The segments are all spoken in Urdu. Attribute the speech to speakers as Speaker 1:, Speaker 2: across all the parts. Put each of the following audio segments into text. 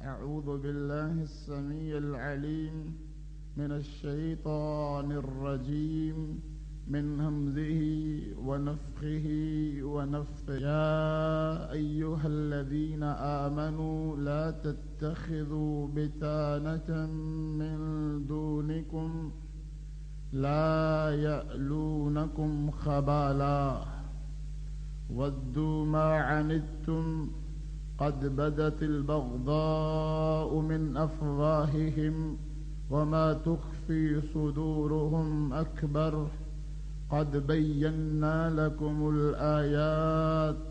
Speaker 1: أعوذ بالله السميع العليم من الشيطان الرجيم من همزه ونفخه ونفثه. يا أيها الذين آمنوا لا تتخذوا بطانة من دونكم لا يألونكم خبالا ودوا ما عنتم قد بدت البغضاء من أفواههم وما تخفي صدورهم أكبر قد بينا لكم الآيات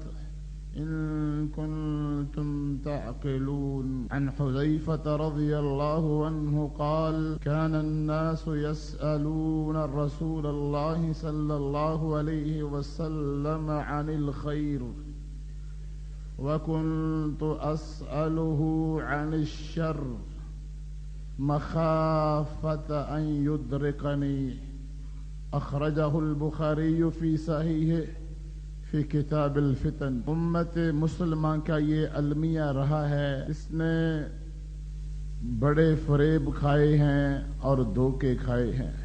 Speaker 1: إن كنتم تعقلون. عن حذيفة رضي الله عنه قال كان الناس يسألون رسول الله صلى الله عليه وسلم عن الخير وكنت أسأله عن الشر مخافة أن يدركني. أخرجه البخاري في صحيحه فی کتاب الفتن. امت مسلمہ کا یہ المیہ رہا ہے، اس نے بڑے فریب کھائے ہیں اور دھوکے کھائے ہیں.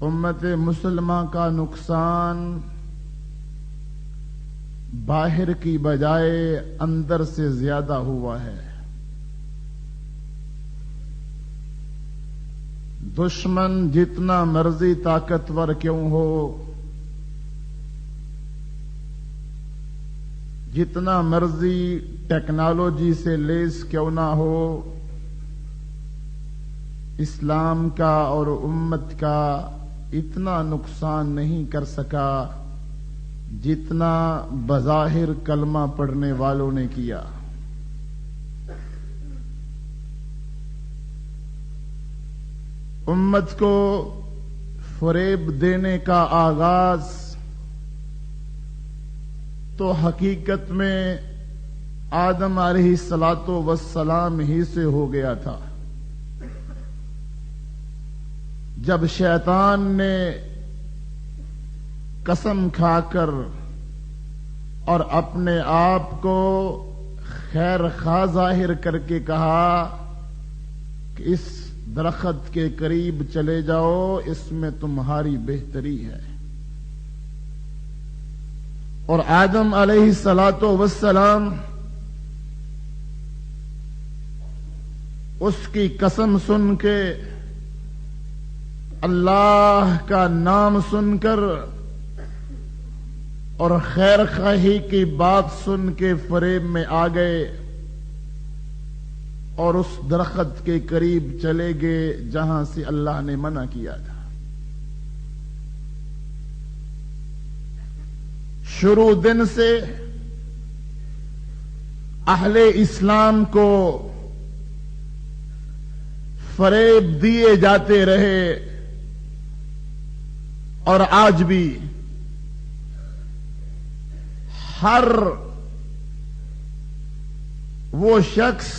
Speaker 1: امت مسلمہ کا نقصان باہر کی بجائے اندر سے زیادہ ہوا ہے. دشمن جتنا مرضی طاقتور کیوں ہو، جتنا مرضی ٹیکنالوجی سے لیس کیوں نہ ہو، اسلام کا اور امت کا اتنا نقصان نہیں کر سکا جتنا بظاہر کلمہ پڑھنے والوں نے کیا. امت کو فریب دینے کا آغاز تو حقیقت میں آدم علیہ الصلاۃ والسلام ہی سے ہو گیا تھا، جب شیطان نے قسم کھا کر اور اپنے آپ کو خیر خواہ ظاہر کر کے کہا کہ اس درخت کے قریب چلے جاؤ، اس میں تمہاری بہتری ہے. اور آدم علیہ الصلاۃ والسلام اس کی قسم سن کے، اللہ کا نام سن کر اور خیر خواہی کی بات سن کے فریب میں آ گئے اور اس درخت کے قریب چلے گئے جہاں سے اللہ نے منع کیا تھا. شروع دن سے اہل اسلام کو فریب دیے جاتے رہے اور آج بھی ہر وہ شخص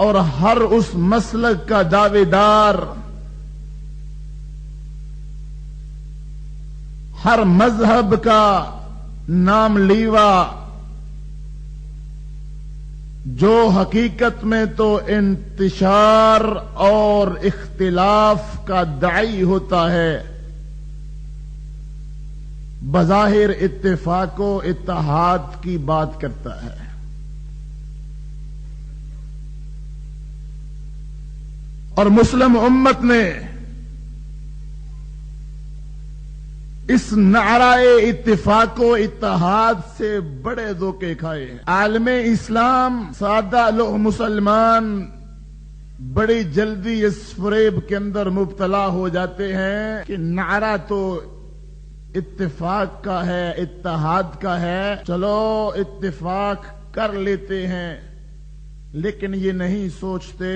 Speaker 1: اور ہر اس مسلک کا دعوے دار، ہر مذہب کا نام لیوا جو حقیقت میں تو انتشار اور اختلاف کا داعی ہوتا ہے، بظاہر اتفاق و اتحاد کی بات کرتا ہے. اور مسلم امت نے اس نعرہ اتفاق و اتحاد سے بڑے دھوکے کھائے ہیں. عالم اسلام، سادہ لوگ مسلمان بڑی جلدی اس فریب کے اندر مبتلا ہو جاتے ہیں کہ نعرہ تو اتفاق کا ہے، اتحاد کا ہے، چلو اتفاق کر لیتے ہیں، لیکن یہ نہیں سوچتے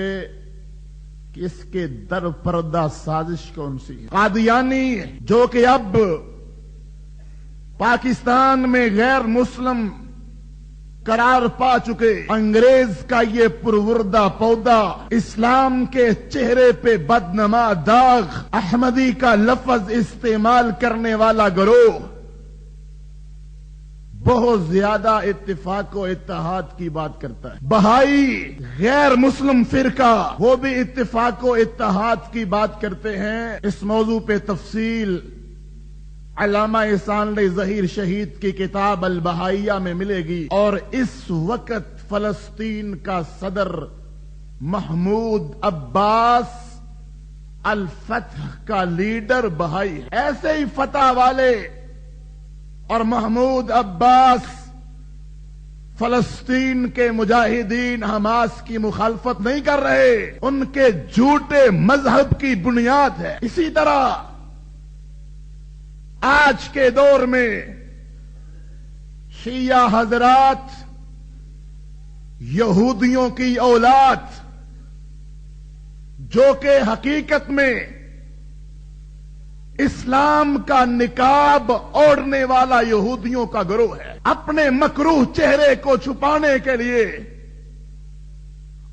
Speaker 1: کہ اس کے در پردہ سازش کون سی ہے. قادیانی جو کہ اب پاکستان میں غیر مسلم قرار پا چکے، انگریز کا یہ پروردہ پودا، اسلام کے چہرے پہ بدنما داغ، احمدی کا لفظ استعمال کرنے والا گروہ بہت زیادہ اتفاق و اتحاد کی بات کرتا ہے۔ بہائی غیر مسلم فرقہ وہ بھی اتفاق و اتحاد کی بات کرتے ہیں۔ اس موضوع پہ تفصیل علامہ احسان علی ظہیر شہید کی کتاب البہائیہ میں ملے گی۔ اور اس وقت فلسطین کا صدر محمود عباس الفتح کا لیڈر بہائی ہے۔ ایسے ہی فتح والے اور محمود عباس فلسطین کے مجاہدین حماس کی مخالفت نہیں کر رہے، ان کے جھوٹے مذہب کی بنیاد ہے۔ اسی طرح آج کے دور میں شیعہ حضرات یہودیوں کی اولاد جو کہ حقیقت میں اسلام کا نقاب اوڑھنے والا یہودیوں کا گروہ ہے، اپنے مکروہ چہرے کو چھپانے کے لیے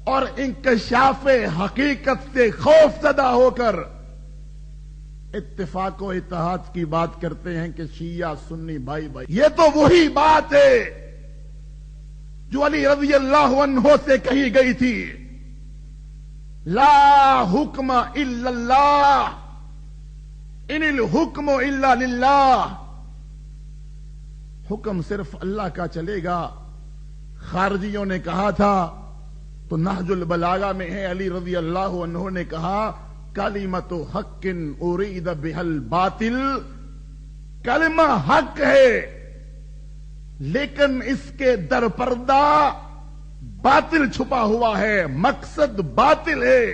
Speaker 1: اور انکشاف حقیقت سے خوف زدہ ہو کر اتفاق و اتحاد کی بات کرتے ہیں کہ شیعہ سنی بھائی بھائی۔ یہ تو وہی بات ہے جو علی رضی اللہ عنہ سے کہی گئی تھی، لا حکم الا اللہ ان الحکم الا للہ، حکم صرف اللہ کا چلے گا۔ خارجیوں نے کہا تھا تو نہج البلاغہ میں ہے، علی رضی اللہ عنہ نے کہا کلمۃ حق ارید بها الباطل، کلمہ حق ہے لیکن اس کے در پردہ باطل چھپا ہوا ہے، مقصد باطل ہے۔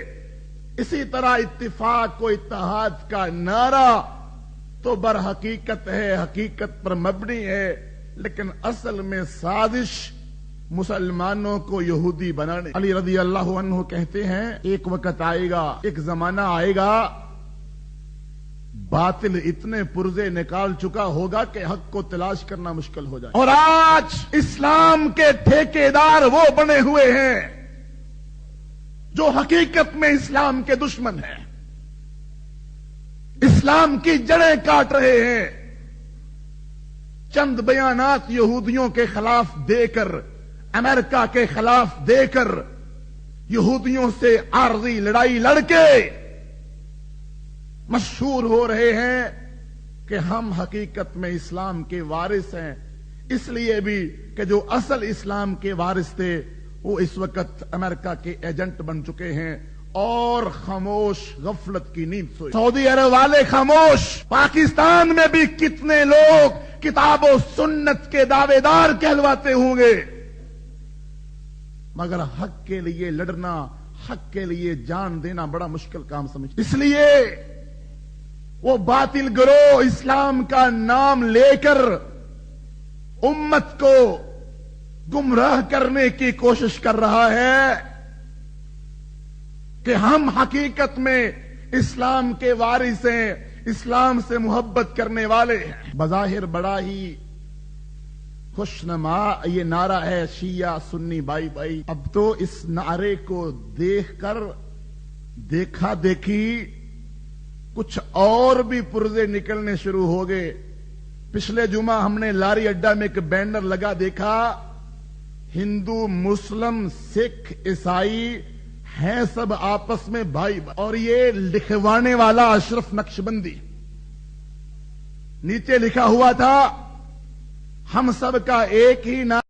Speaker 1: اسی طرح اتفاق و اتحاد کا نعرہ تو بر حقیقت ہے، حقیقت پر مبنی ہے، لیکن اصل میں سازش مسلمانوں کو یہودی بنانے۔ علی رضی اللہ عنہ کہتے ہیں ایک وقت آئے گا، ایک زمانہ آئے گا، باطل اتنے پرزے نکال چکا ہوگا کہ حق کو تلاش کرنا مشکل ہو جائے۔ اور آج اسلام کے ٹھیکیدار وہ بنے ہوئے ہیں جو حقیقت میں اسلام کے دشمن ہیں، اسلام کی جڑیں کاٹ رہے ہیں۔ چند بیانات یہودیوں کے خلاف دے کر، امریکہ کے خلاف دے کر، یہودیوں سے عارضی لڑائی لڑ کے مشہور ہو رہے ہیں کہ ہم حقیقت میں اسلام کے وارث ہیں، اس لیے بھی کہ جو اصل اسلام کے وارث تھے وہ اس وقت امریکہ کے ایجنٹ بن چکے ہیں اور خاموش غفلت کی نیند سوئے۔ سعودی عرب والے خاموش۔ پاکستان میں بھی کتنے لوگ کتاب و سنت کے دعوے دار کہلواتے ہوں گے، مگر حق کے لیے لڑنا، حق کے لیے جان دینا بڑا مشکل کام سمجھتے۔ اس لیے وہ باطل گروہ اسلام کا نام لے کر امت کو گمراہ کرنے کی کوشش کر رہا ہے کہ ہم حقیقت میں اسلام کے وارث ہیں، اسلام سے محبت کرنے والے ہیں۔ بظاہر بڑا ہی خوشنما یہ نعرہ ہے شیعہ سنی بھائی بھائی۔ اب تو اس نعرے کو دیکھ کر دیکھا دیکھی کچھ اور بھی پرزے نکلنے شروع ہو گئے۔ پچھلے جمعہ ہم نے لاری اڈا میں ایک بینر لگا دیکھا، ہندو مسلم سکھ عیسائی ہیں سب آپس میں بھائی، اور یہ لکھوانے والا اشرف نقشبندی، نیچے لکھا ہوا تھا ہم سب کا ایک ہی نام